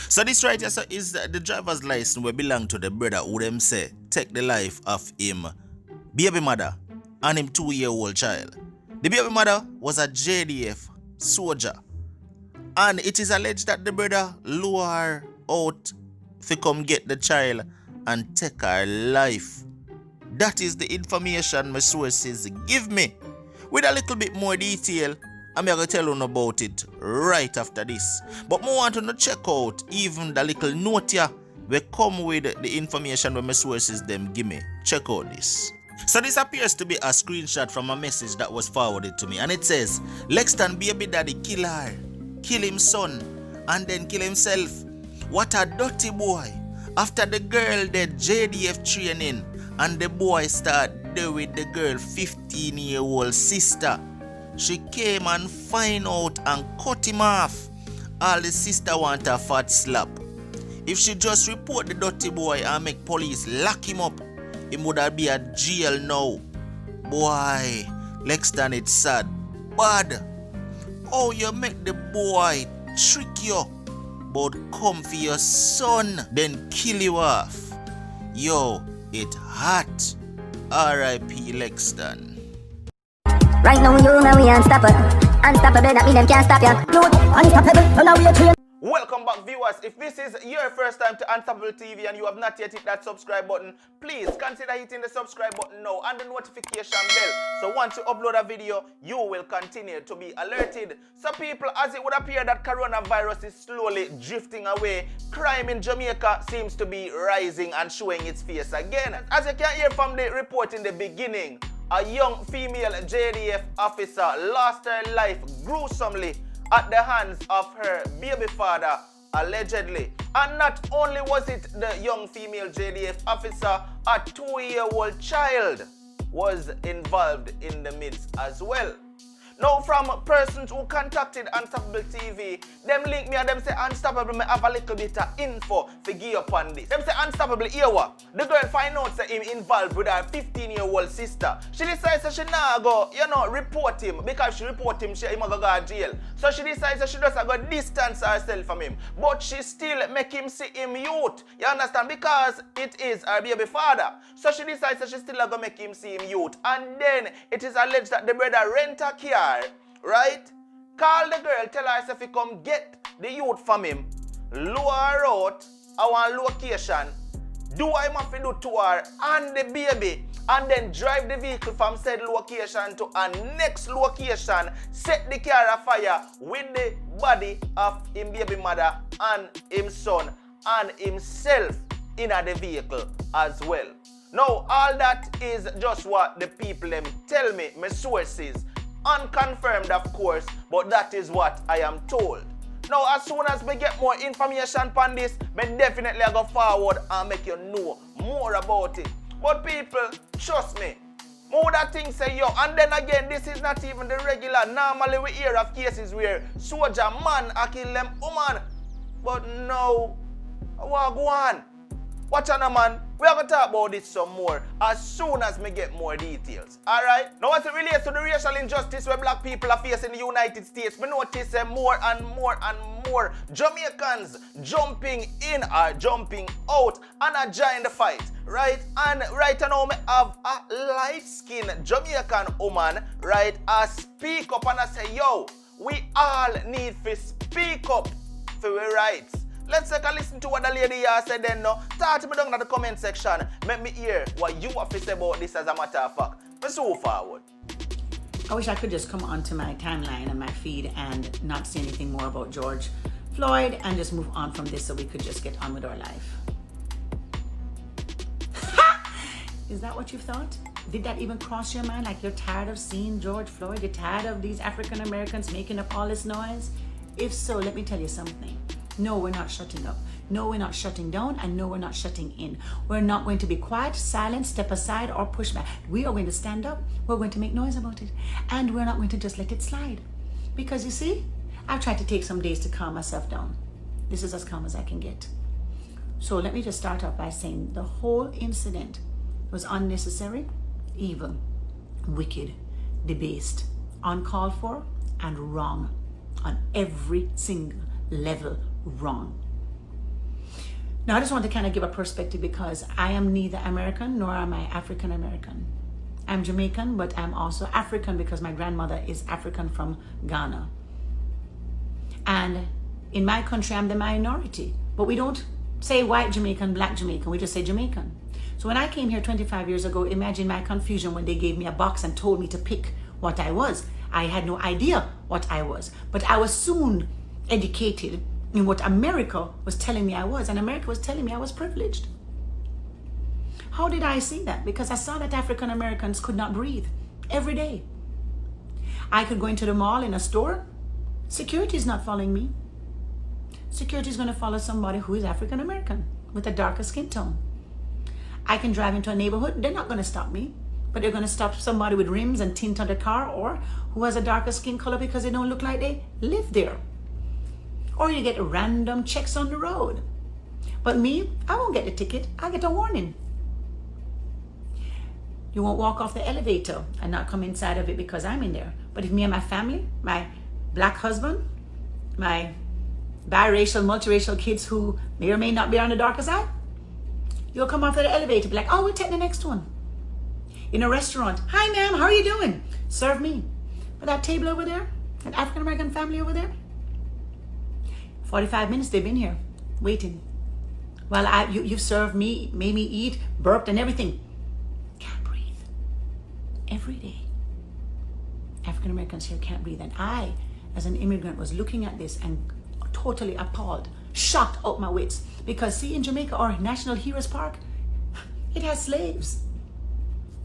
So this right here is the driver's license will belong to the brother who them say take the life of him baby mother and him 2-year-old child. The baby mother was a JDF soldier, and it is alleged that the brother lure her out to come get the child and take her life. That is the information my sources give me. With a little bit more detail, I'm going to tell you about it right after this. But I want to check out even the little note here will come with the information that my sources them give me. Check out this. So this appears to be a screenshot from a message that was forwarded to me, and it says, Lexton baby daddy kill her, kill him son, and then kill himself. What a dirty boy. After the girl did JDF training and the boy start there with the girl 15-year-old sister. She came and find out and cut him off. All the sister want a fat slap. If she just report the dirty boy and make police lock him up, he would be at jail now. Boy, Lexton, it's sad. Bad. Oh, you make the boy trick you, but come for your son, then kill you off. Yo, it hot. R.I.P. Lexton. Right now you know we unstoppable. Unstoppable, that mean them can't stop ya. You unstoppable, so now we are trained. Welcome back, viewers. If this is your first time to Unstoppable TV and you have not yet hit that subscribe button, please consider hitting the subscribe button now and the notification bell. So once you upload a video, you will continue to be alerted. So people, as it would appear that coronavirus is slowly drifting away, crime in Jamaica seems to be rising and showing its face again. As you can hear from the report in the beginning, a young female JDF officer lost her life gruesomely at the hands of her baby father, allegedly. And not only was it the young female JDF officer, a 2-year-old child was involved in the midst as well. Now, from persons who contacted Unstoppable TV, them link me and them say Unstoppable may have a little bit of info to give upon this. Them say Unstoppable here what? The girl find out that him involved with her 15-year-old sister. She decides that she now go, report him, because if she report him, he might go to jail. So she decides that she just go distance herself from him. But she still make him see him youth. You understand? Because it is her baby father. So she decides that she still go make him see him youth. And then it is alleged that the brother rent a car, right? Call the girl, tell her if he come get the youth from him, lure her out at one location, do what he have to do to her and the baby, and then drive the vehicle from said location to a next location, set the car afire with the body of him baby mother and him son and himself in the vehicle as well. Now, all that is just what the people them tell me, my sources. Unconfirmed, of course, but that is what I am told. Now, as soon as we get more information on this, we definitely go forward and make you know more about it. But people, trust me, more that thing say yo, and then again, this is not even the regular. Normally we hear of cases where soldier man kill them woman, but no, what go on? Watch on, man. We are going to talk about this some more as soon as we get more details. Alright? Now, as it relates to the racial injustice where black people are facing in the United States, we notice more and more and more Jamaicans jumping in or jumping out and join the fight. Right? And right now, we have a light-skinned Jamaican woman, right, speak up and say, yo, we all need to speak up for our rights. Let's take a listen to what the lady here said then now. Talk to me down in the comment section. Make me hear what you have to say about this as a matter of fact. Let's move forward. I wish I could just come onto my timeline and my feed and not say anything more about George Floyd and just move on from this so we could just get on with our life. Is that what you thought? Did that even cross your mind? Like you're tired of seeing George Floyd? You're tired of these African Americans making up all this noise? If so, let me tell you something. No, we're not shutting up. No, we're not shutting down, and no, we're not shutting in. We're not going to be quiet, silent, step aside, or push back. We are going to stand up. We're going to make noise about it. And we're not going to just let it slide. Because you see, I've tried to take some days to calm myself down. This is as calm as I can get. So let me just start off by saying the whole incident was unnecessary, evil, wicked, debased, uncalled for, and wrong on every single level. Wrong. Now, I just want to kind of give a perspective because I am neither American nor am I African American. I'm Jamaican, but I'm also African because my grandmother is African from Ghana. And in my country, I'm the minority. But we don't say white Jamaican, black Jamaican. We just say Jamaican. So when I came here 25 years ago, imagine my confusion when they gave me a box and told me to pick what I was. I had no idea what I was. But I was soon educated in what America was telling me I was. And America was telling me I was privileged. How did I see that? Because I saw that African Americans could not breathe every day. I could go into the mall, in a store. Security is not following me. Security is going to follow somebody who is African American with a darker skin tone. I can drive into a neighborhood. They're not going to stop me. But they're going to stop somebody with rims and tint on the car or who has a darker skin color because they don't look like they live there. Or you get random checks on the road. But me, I won't get a ticket. I get a warning. You won't walk off the elevator and not come inside of it because I'm in there. But if me and my family, my black husband, my biracial, multiracial kids who may or may not be on the darker side, you'll come off of the elevator, be like, oh, we'll take the next one. In a restaurant, hi ma'am, how are you doing? Serve me. But that table over there, that African American family over there, 45 minutes they've been here, waiting. While you've served me, made me eat, burped and everything. Can't breathe. Every day. African Americans here can't breathe. And I, as an immigrant, was looking at this and totally appalled, shocked out my wits. Because see, in Jamaica, our National Heroes Park, it has slaves.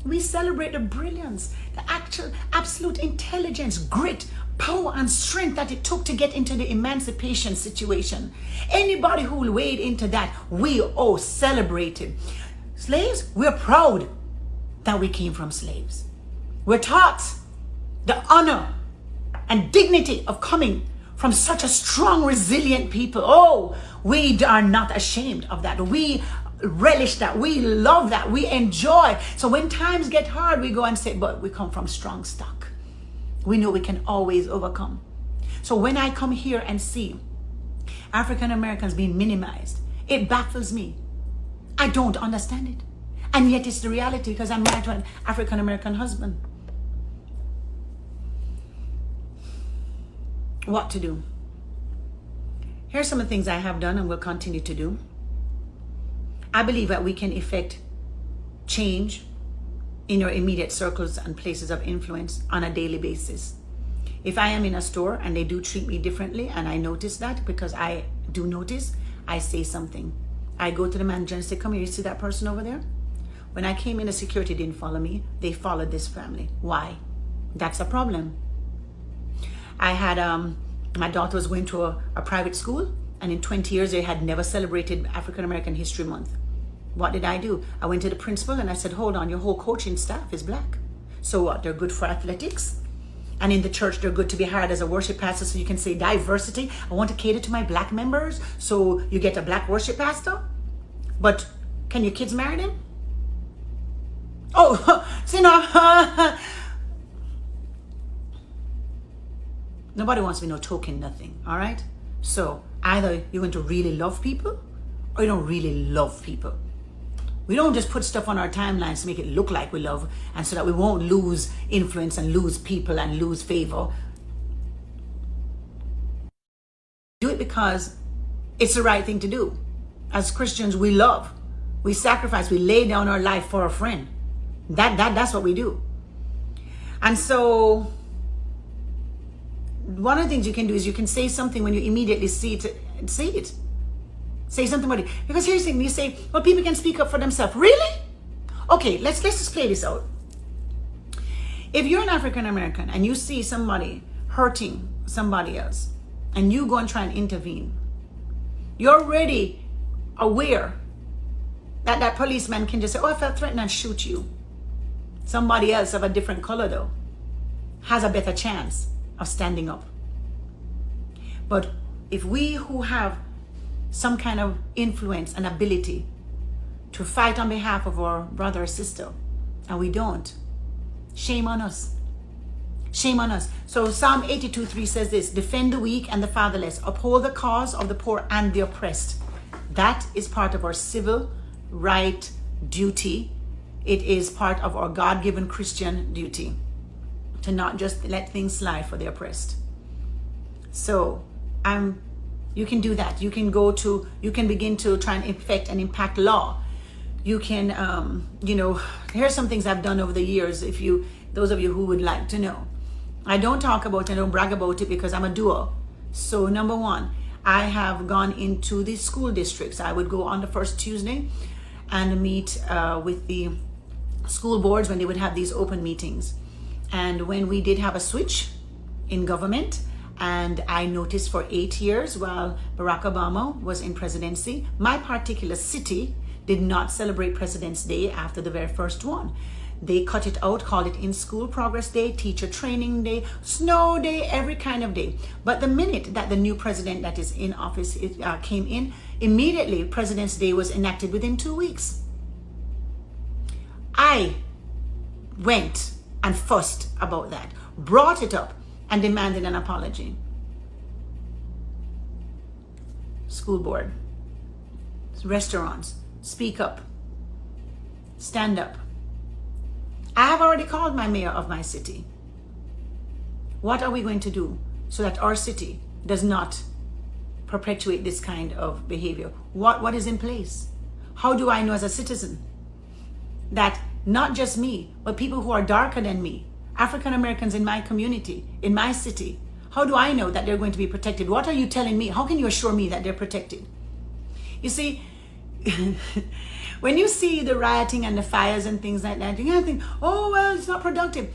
We celebrate the brilliance, the actual absolute intelligence, grit, power and strength that it took to get into the emancipation situation. Anybody who will wade into that, we all celebrated. Slaves, we're proud that we came from slaves. We're taught the honor and dignity of coming from such a strong, resilient people. Oh, we are not ashamed of that. We relish that. We love that. We enjoy. So when times get hard, we go and say, but we come from strong stock. We know we can always overcome. So when I come here and see African Americans being minimized, it baffles me. I don't understand it. And yet it's the reality because I'm married to an African American husband. What to do? Here's some of the things I have done and will continue to do. I believe that we can effect change in your immediate circles and places of influence on a daily basis. If I am in a store and they do treat me differently and I notice that, because I do notice, I say something. I go to the manager and say, come here, you see that person over there? When I came in, the security didn't follow me. They followed this family. Why? That's a problem. I had, my daughter was going to a private school, and in 20 years, they had never celebrated African American History Month. What did I do? I went to the principal and I said, hold on, your whole coaching staff is black. So what? They're good for athletics. And in the church, they're good to be hired as a worship pastor, so you can say diversity. I want to cater to my black members, so you get a black worship pastor. But can your kids marry them? Oh, see now, nobody wants to be no token nothing, all right? So either you're going to really love people or you don't really love people. We don't just put stuff on our timelines to make it look like we love and so that we won't lose influence and lose people and lose favor. Do it because it's the right thing to do. As Christians, we love, we sacrifice, we lay down our life for a friend. That's what we do. And so one of the things you can do is you can say something when you immediately see it. Say something about it. Because here's the thing, you say, well, people can speak up for themselves. Really? Okay, let's just play this out. If you're an African American and you see somebody hurting somebody else and you go and try and intervene, you're already aware that that policeman can just say, oh, I felt threatened and shoot you. Somebody else of a different color, though, has a better chance of standing up. But if we who have some kind of influence and ability to fight on behalf of our brother or sister, and we don't, shame on us. Shame on us. So Psalm 82:3 says this: defend the weak and the fatherless, uphold the cause of the poor and the oppressed. That is part of our civil right duty. It is part of our God-given Christian duty to not just let things slide for the oppressed. So you can do that. You can begin to try and affect and impact law. You can, here's some things I've done over the years, those of you who would like to know. I don't talk about it, I don't brag about it because I'm a doer. So number one, I have gone into the school districts. I would go on the first Tuesday and meet with the school boards when they would have these open meetings. And when we did have a switch in government, and I noticed for 8 years while Barack Obama was in presidency, my particular city did not celebrate President's Day after the very first one. They cut it out, called it In-School Progress Day, Teacher Training Day, Snow Day, every kind of day. But the minute that the new president that is in office came in, immediately President's Day was enacted within 2 weeks. I went and fussed about that, brought it up, and demanded an apology. School board, restaurants, speak up, stand up. I have already called my mayor of my city. What are we going to do so that our city does not perpetuate this kind of behavior? What is in place? How do I know as a citizen that not just me, but people who are darker than me, African Americans in my community, in my city, how do I know that they're going to be protected? What are you telling me? How can you assure me that they're protected? You see, when you see the rioting and the fires and things like that, you're going to think, oh, well, it's not productive.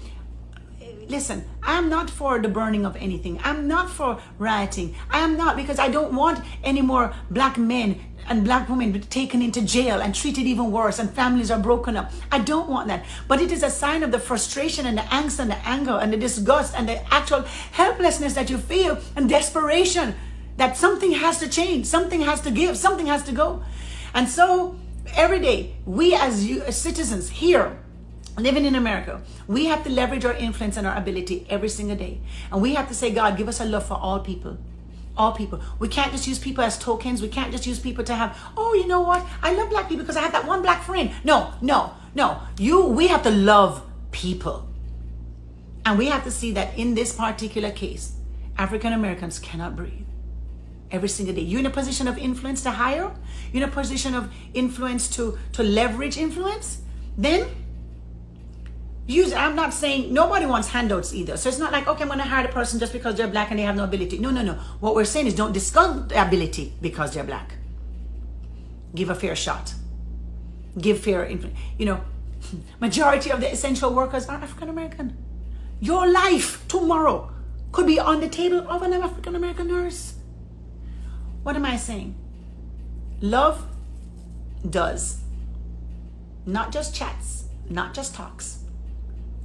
Listen, I'm not for the burning of anything. I'm not for rioting. I am not, because I don't want any more black men and black women taken into jail and treated even worse, and families are broken up. I don't want that. But it is a sign of the frustration and the angst and the anger and the disgust and the actual helplessness that you feel and desperation that something has to change, something has to give, something has to go. And so every day, we as citizens here, living in America, we have to leverage our influence and our ability every single day. And we have to say, God, give us a love for all people. All people. We can't just use people as tokens. We can't just use people to have, oh, you know what? I love black people because I have that one black friend. No. We have to love people. And we have to see that in this particular case, African Americans cannot breathe. Every single day. You're in a position of influence to hire. You're in a position of influence to leverage influence. Then I'm not saying nobody wants handouts either. So it's not like, okay, I'm going to hire the person just because they're black and they have no ability. No. What we're saying is don't discount the ability because they're black. Give a fair shot. Give fair influence. Majority of the essential workers are African American. Your life tomorrow could be on the table of an African American nurse. What am I saying? Love does. Not just chats, not just talks.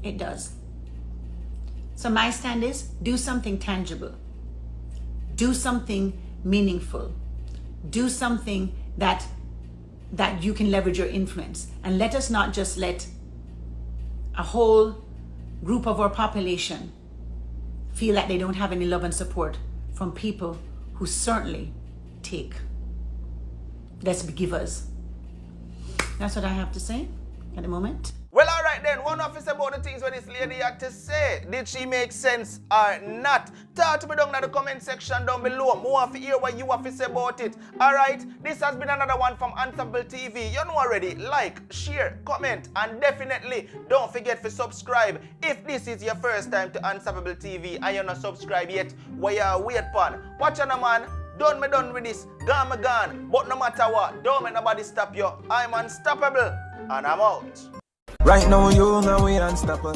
It does. So my stand is do something tangible. Do something meaningful. Do something that you can leverage your influence. And let us not just let a whole group of our population feel like they don't have any love and support from people who certainly take. Let's be givers. That's what I have to say at the moment. Well, all right then. One office about the things what this lady had to say. Did she make sense or not? Talk to me down in the comment section down below. More have to hear what you have to say about it. All right. This has been another one from Unstoppable TV. You know already. Like, share, comment, and definitely don't forget to subscribe. If this is your first time to Unstoppable TV and you're not subscribed yet, why you wait for? Watch on, man. Done with this. Gone. But no matter what, don't make nobody stop you. I'm unstoppable and I'm out. Right now, you know we unstoppable.